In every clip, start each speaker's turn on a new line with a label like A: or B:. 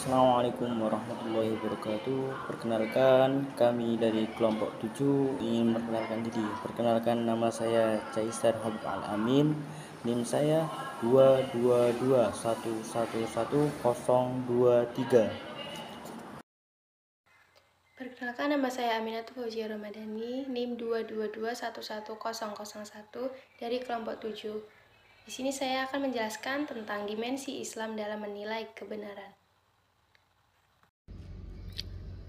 A: Assalamualaikum warahmatullahi wabarakatuh. Perkenalkan, kami dari kelompok 7 ingin memperkenalkan diri. Perkenalkan, nama saya Caisar Habib Al-Amin. NIM saya 22211111023.
B: Perkenalkan, nama saya Aminatul Fauzia Ramadhani, NIM 222111001 dari kelompok 7. Di sini saya akan menjelaskan tentang dimensi Islam dalam menilai kebenaran.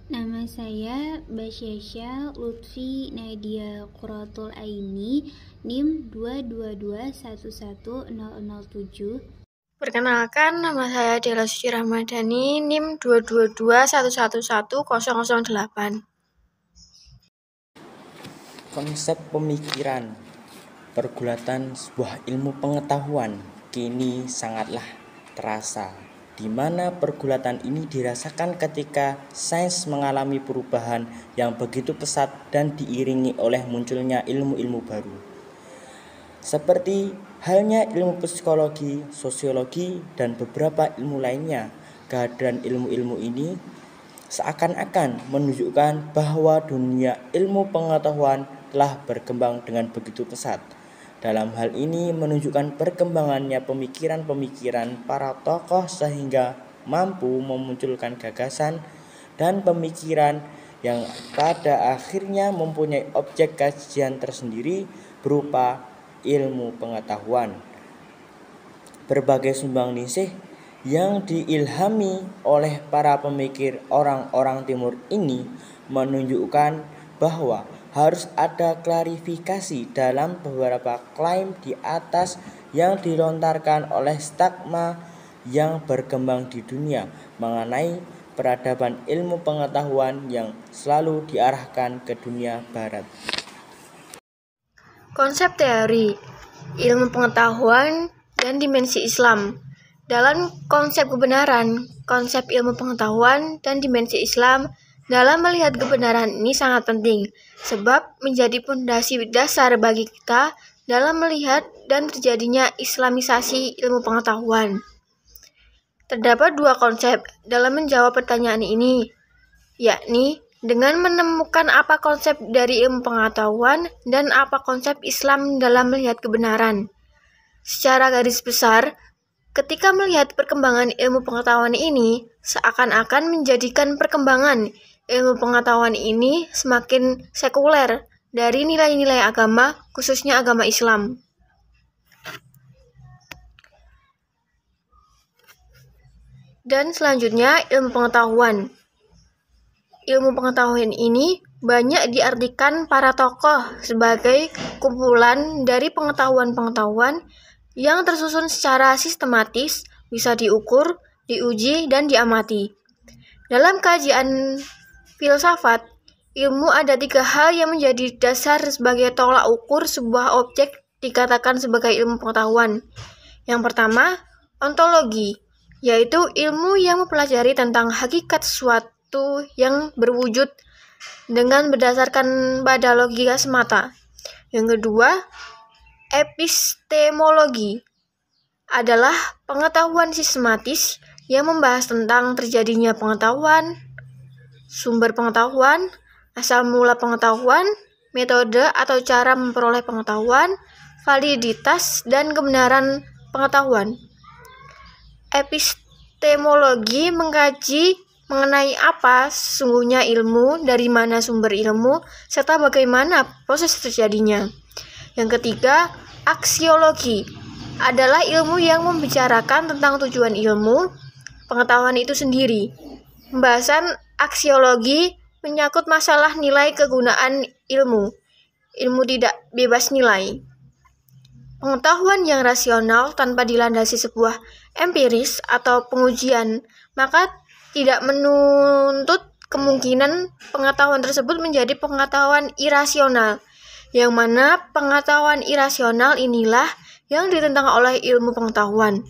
C: Nama saya Basyasha Lutfi Nadia Quratul Aini, NIM 222111007.
D: Perkenalkan, nama saya Dela Suci Ramadhani, NIM 222111008.
A: Konsep pemikiran pergulatan sebuah ilmu pengetahuan kini sangatlah terasa, di mana pergulatan ini dirasakan ketika sains mengalami perubahan yang begitu pesat dan diiringi oleh munculnya ilmu-ilmu baru. Seperti halnya ilmu psikologi, sosiologi, dan beberapa ilmu lainnya, kehadiran ilmu-ilmu ini seakan-akan menunjukkan bahwa dunia ilmu pengetahuan telah berkembang dengan begitu pesat. Dalam hal ini menunjukkan perkembangannya pemikiran-pemikiran para tokoh sehingga mampu memunculkan gagasan dan pemikiran yang pada akhirnya mempunyai objek kajian tersendiri berupa ilmu pengetahuan. Berbagai sumbangsih yang diilhami oleh para pemikir orang-orang timur ini menunjukkan bahwa harus ada klarifikasi dalam beberapa klaim di atas yang dilontarkan oleh stigma yang berkembang di dunia mengenai peradaban ilmu pengetahuan yang selalu diarahkan ke dunia barat.
D: Konsep teori ilmu pengetahuan dan dimensi Islam. Dalam konsep kebenaran, konsep ilmu pengetahuan dan dimensi Islam dalam melihat kebenaran ini sangat penting, sebab menjadi fondasi dasar bagi kita dalam melihat dan terjadinya islamisasi ilmu pengetahuan. Terdapat dua konsep dalam menjawab pertanyaan ini, yakni dengan menemukan apa konsep dari ilmu pengetahuan dan apa konsep Islam dalam melihat kebenaran. Secara garis besar, ketika melihat perkembangan ilmu pengetahuan ini, seakan-akan menjadikan perkembangan ilmu pengetahuan ini semakin sekuler dari nilai-nilai agama, khususnya agama Islam. Dan selanjutnya, ilmu pengetahuan. Ilmu pengetahuan ini banyak diartikan para tokoh sebagai kumpulan dari pengetahuan-pengetahuan yang tersusun secara sistematis, bisa diukur, diuji, dan diamati. Dalam kajian filsafat, ilmu ada 3 hal yang menjadi dasar sebagai tolak ukur sebuah objek dikatakan sebagai ilmu pengetahuan. Yang pertama, ontologi, yaitu ilmu yang mempelajari tentang hakikat sesuatu yang berwujud dengan berdasarkan pada logika semata. Yang kedua, epistemologi adalah pengetahuan sistematis yang membahas tentang terjadinya pengetahuan, sumber pengetahuan, asal mula pengetahuan, metode atau cara memperoleh pengetahuan, validitas dan kebenaran pengetahuan. Epistemologi mengkaji mengenai apa sesungguhnya ilmu, dari mana sumber ilmu, serta bagaimana proses terjadinya. Yang ketiga, aksiologi adalah ilmu yang membicarakan tentang tujuan ilmu, pengetahuan itu sendiri. Pembahasan aksiologi menyangkut masalah nilai kegunaan ilmu. Ilmu tidak bebas nilai. Pengetahuan yang rasional tanpa dilandasi sebuah empiris atau pengujian, maka tidak menuntut kemungkinan pengetahuan tersebut menjadi pengetahuan irasional, yang mana pengetahuan irasional inilah yang ditentang oleh ilmu pengetahuan.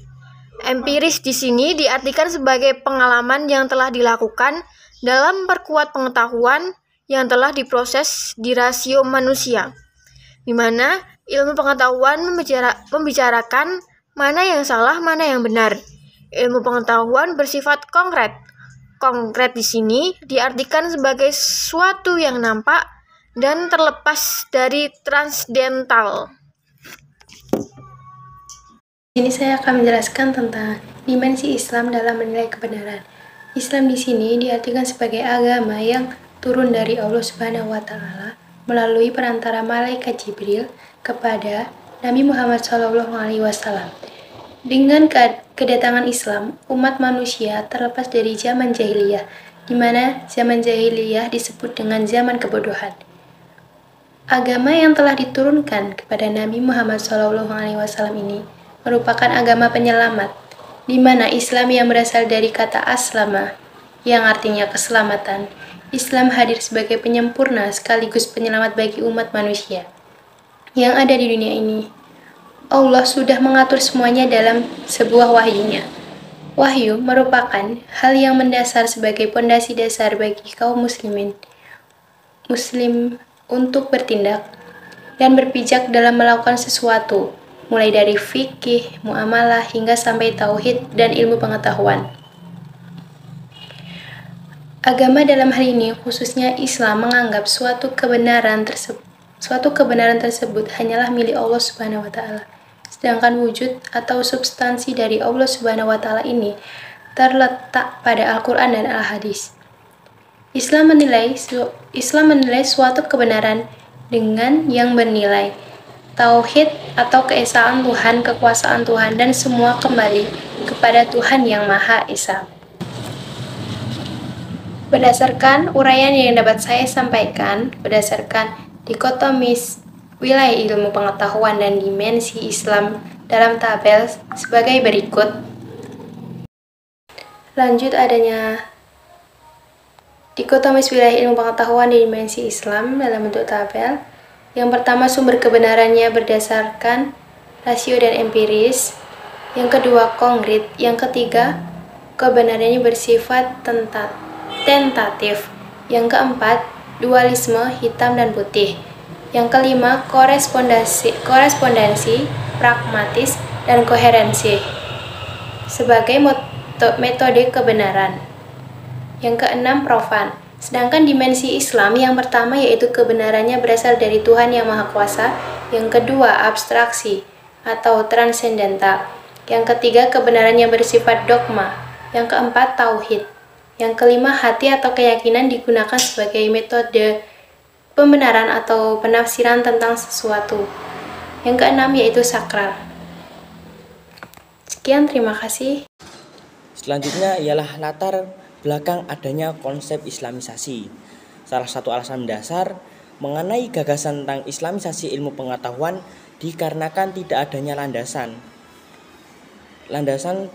D: Empiris di sini diartikan sebagai pengalaman yang telah dilakukan dalam perkuat pengetahuan yang telah diproses di rasio manusia, di mana ilmu pengetahuan membicarakan mana yang salah, mana yang benar. Ilmu pengetahuan bersifat konkret. Konkret di sini diartikan sebagai suatu yang nampak dan terlepas dari transendental.
B: Di sini saya akan menjelaskan tentang dimensi Islam dalam menilai kebenaran. Islam di sini diartikan sebagai agama yang turun dari Allah Subhanahu wa taala melalui perantara malaikat Jibril kepada Nabi Muhammad SAW. Dengan kedatangan Islam, umat manusia terlepas dari zaman jahiliyah, di mana zaman jahiliyah disebut dengan zaman kebodohan. Agama yang telah diturunkan kepada Nabi Muhammad SAW ini merupakan agama penyelamat, di mana Islam yang berasal dari kata aslama, yang artinya keselamatan. Islam hadir sebagai penyempurna sekaligus penyelamat bagi umat manusia yang ada di dunia ini. Allah sudah mengatur semuanya dalam sebuah wahyunya. Wahyu merupakan hal yang mendasar sebagai pondasi dasar bagi kaum muslim untuk bertindak dan berpijak dalam melakukan sesuatu, mulai dari fikih, muamalah, hingga sampai tauhid dan ilmu pengetahuan. Agama dalam hal ini, khususnya Islam, menganggap suatu kebenaran tersebut hanyalah milik Allah Subhanahu wa taala. Sedangkan wujud atau substansi dari Allah Subhanahu wa taala ini terletak pada Al-Qur'an dan Al-Hadis. Islam menilai suatu kebenaran dengan yang bernilai tauhid atau keesaan Tuhan, kekuasaan Tuhan, dan semua kembali kepada Tuhan yang Maha Esa. Berdasarkan uraian yang dapat saya sampaikan, berdasarkan dikotomis wilayah ilmu pengetahuan dan dimensi Islam dalam tabel sebagai berikut. Lanjut adanya dikotomis wilayah ilmu pengetahuan dan dimensi Islam dalam bentuk tabel. Yang pertama, sumber kebenarannya berdasarkan rasio dan empiris. Yang kedua, konkret. Yang ketiga, kebenarannya bersifat tentatif. Yang keempat, dualisme hitam dan putih. Yang kelima, korespondensi, pragmatis, dan koherensi sebagai metode kebenaran. Yang keenam, profan. Sedangkan dimensi Islam yang pertama yaitu kebenarannya berasal dari Tuhan Yang Maha Kuasa. Yang kedua, abstraksi atau transendental. Yang ketiga, kebenarannya bersifat dogma. Yang keempat, tauhid. Yang kelima, hati atau keyakinan digunakan sebagai metode pembenaran atau penafsiran tentang sesuatu. Yang keenam yaitu sakral. Sekian, terima kasih.
A: Selanjutnya ialah latar belakang adanya konsep islamisasi. Salah satu alasan mendasar mengenai gagasan tentang islamisasi ilmu pengetahuan dikarenakan tidak adanya landasan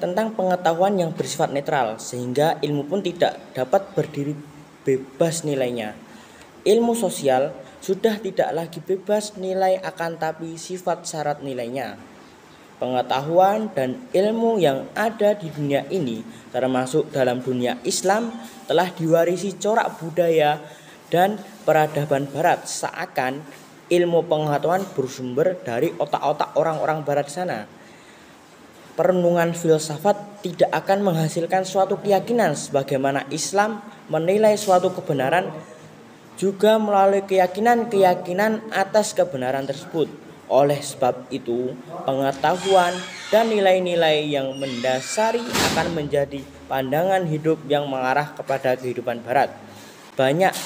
A: tentang pengetahuan yang bersifat netral, sehingga ilmu pun tidak dapat berdiri bebas nilainya. Ilmu sosial sudah tidak lagi bebas nilai, akan tapi sifat syarat nilainya. Pengetahuan dan ilmu yang ada di dunia ini, termasuk dalam dunia Islam, telah diwarisi corak budaya dan peradaban Barat, seakan ilmu pengetahuan bersumber dari otak-otak orang-orang Barat sana. Perenungan filsafat tidak akan menghasilkan suatu keyakinan sebagaimana Islam menilai suatu kebenaran juga melalui keyakinan atas kebenaran tersebut. Oleh sebab itu, pengetahuan dan nilai-nilai yang mendasari akan menjadi pandangan hidup yang mengarah kepada kehidupan Barat. Banyak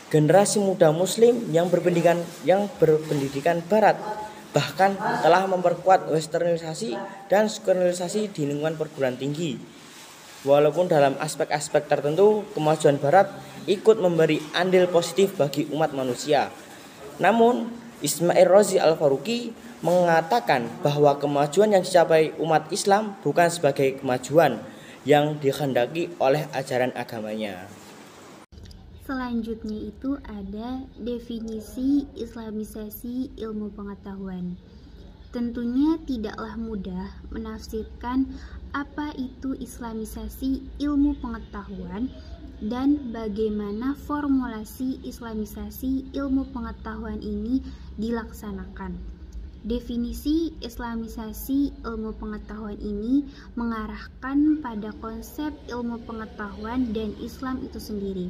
A: generasi muda Muslim yang berpendidikan Barat bahkan telah memperkuat westernisasi dan sekularisasi di lingkungan perguruan tinggi. Walaupun dalam aspek-aspek tertentu kemajuan Barat ikut memberi andil positif bagi umat manusia. Namun Ismail Razi Al-Faruqi mengatakan bahwa kemajuan yang dicapai umat Islam bukan sebagai kemajuan yang dikehendaki oleh ajaran agamanya.
C: Selanjutnya itu ada definisi islamisasi ilmu pengetahuan. Tentunya tidaklah mudah menafsirkan apa itu islamisasi ilmu pengetahuan dan bagaimana formulasi islamisasi ilmu pengetahuan ini dilaksanakan. Definisi Islamisasi ilmu pengetahuan ini mengarahkan pada konsep ilmu pengetahuan dan Islam itu sendiri.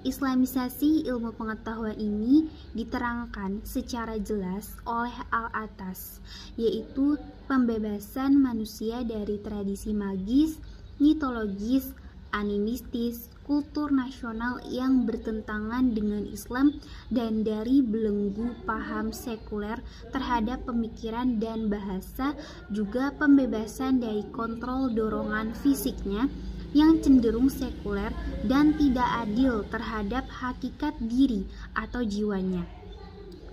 C: Islamisasi ilmu pengetahuan ini diterangkan secara jelas oleh Al-Atas, yaitu pembebasan manusia dari tradisi magis, mitologis, animistis, kultur nasional yang bertentangan dengan Islam, dan dari belenggu paham sekuler terhadap pemikiran dan bahasa, juga pembebasan dari kontrol dorongan fisiknya yang cenderung sekuler dan tidak adil terhadap hakikat diri atau jiwanya.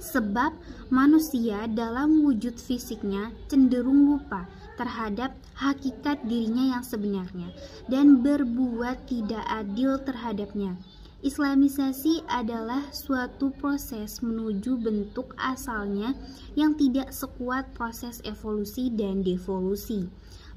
C: Sebab manusia dalam wujud fisiknya cenderung lupa terhadap hakikat dirinya yang sebenarnya dan berbuat tidak adil terhadapnya. Islamisasi adalah suatu proses menuju bentuk asalnya yang tidak sekuat proses evolusi dan devolusi.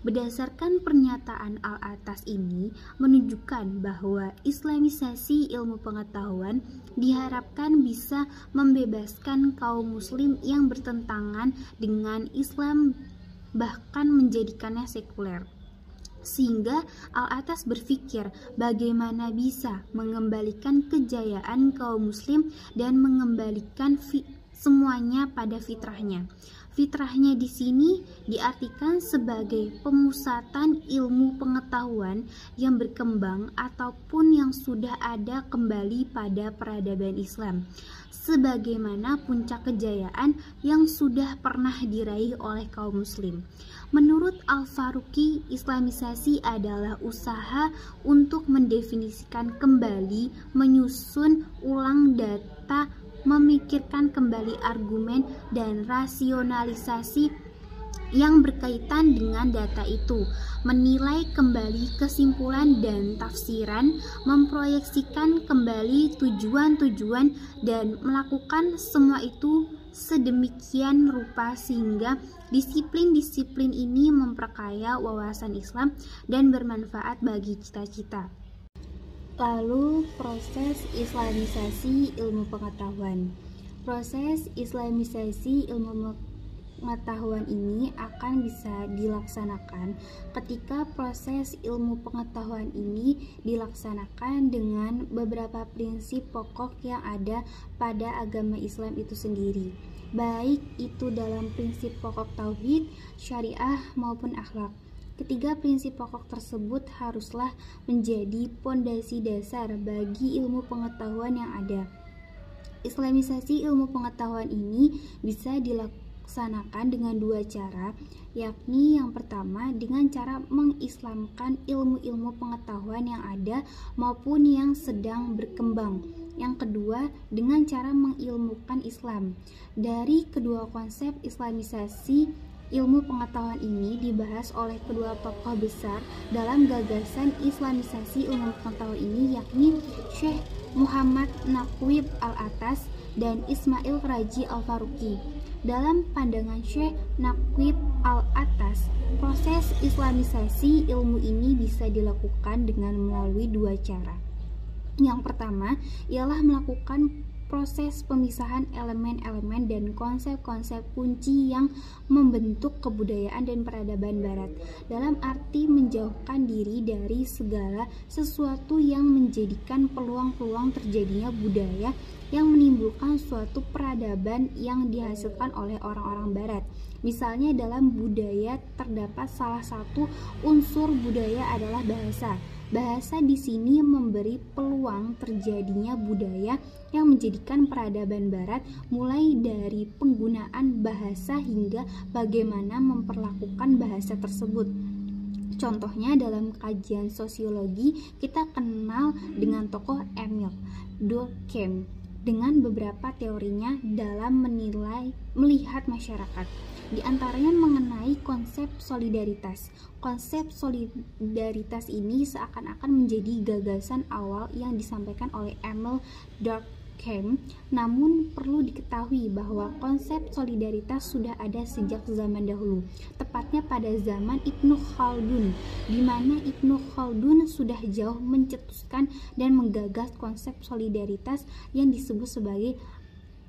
C: Berdasarkan pernyataan Al-Atas ini menunjukkan bahwa Islamisasi ilmu pengetahuan diharapkan bisa membebaskan kaum muslim yang bertentangan dengan Islam, bahkan menjadikannya sekuler. Sehingga Al-Atas berpikir bagaimana bisa mengembalikan kejayaan kaum muslim dan mengembalikan semuanya pada fitrahnya. Fitrahnya di sini diartikan sebagai pemusatan ilmu pengetahuan yang berkembang ataupun yang sudah ada kembali pada peradaban Islam, sebagaimana puncak kejayaan yang sudah pernah diraih oleh kaum muslim. Menurut Al-Faruqi, Islamisasi adalah usaha untuk mendefinisikan kembali, menyusun ulang data, memikirkan kembali argumen dan rasionalisasi yang berkaitan dengan data itu, menilai kembali kesimpulan dan tafsiran, memproyeksikan kembali tujuan-tujuan, dan melakukan semua itu sedemikian rupa sehingga disiplin-disiplin ini memperkaya wawasan Islam dan bermanfaat bagi cita-cita. Lalu proses Islamisasi ilmu pengetahuan. Proses Islamisasi ilmu pengetahuan ini akan bisa dilaksanakan ketika proses ilmu pengetahuan ini dilaksanakan dengan beberapa prinsip pokok yang ada pada agama Islam itu sendiri, baik itu dalam prinsip pokok tauhid, syariah maupun akhlak. Ketiga prinsip pokok tersebut haruslah menjadi pondasi dasar bagi ilmu pengetahuan yang ada. Islamisasi ilmu pengetahuan ini bisa dilaksanakan dengan dua cara, yakni yang pertama dengan cara mengislamkan ilmu-ilmu pengetahuan yang ada maupun yang sedang berkembang. Yang kedua dengan cara mengilmukan Islam. Dari kedua konsep Islamisasi ilmu pengetahuan ini dibahas oleh kedua tokoh besar dalam gagasan Islamisasi ilmu pengetahuan ini, yakni Syekh Muhammad Naqib Al-Atas dan Ismail Raji Al-Faruqi. Dalam pandangan Syekh Naqib Al-Atas, proses Islamisasi ilmu ini bisa dilakukan dengan melalui dua cara. Yang pertama ialah melakukan proses pemisahan elemen-elemen dan konsep-konsep kunci yang membentuk kebudayaan dan peradaban Barat, dalam arti menjauhkan diri dari segala sesuatu yang menjadikan peluang-peluang terjadinya budaya yang menimbulkan suatu peradaban yang dihasilkan oleh orang-orang Barat. Misalnya dalam budaya terdapat salah satu unsur budaya adalah bahasa. Bahasa di sini memberi peluang terjadinya budaya yang menjadikan peradaban Barat, mulai dari penggunaan bahasa hingga bagaimana memperlakukan bahasa tersebut. Contohnya dalam kajian sosiologi kita kenal dengan tokoh Emile Durkheim dengan beberapa teorinya dalam melihat masyarakat. Di antaranya mengenai konsep solidaritas. Konsep solidaritas ini seakan-akan menjadi gagasan awal yang disampaikan oleh Emile Durkheim. Namun perlu diketahui bahwa konsep solidaritas sudah ada sejak zaman dahulu, tepatnya pada zaman Ibnu Khaldun, di mana Ibnu Khaldun sudah jauh mencetuskan dan menggagas konsep solidaritas yang disebut sebagai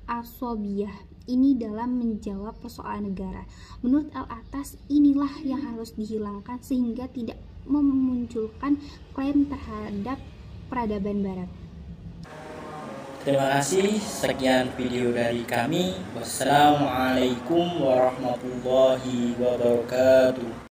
C: asobiyah. ini dalam menjawab persoalan negara. Menurut Al-Attas, inilah yang harus dihilangkan sehingga tidak memunculkan klaim terhadap peradaban Barat.
A: Terima kasih, sekian video dari kami. Wassalamualaikum warahmatullahi wabarakatuh.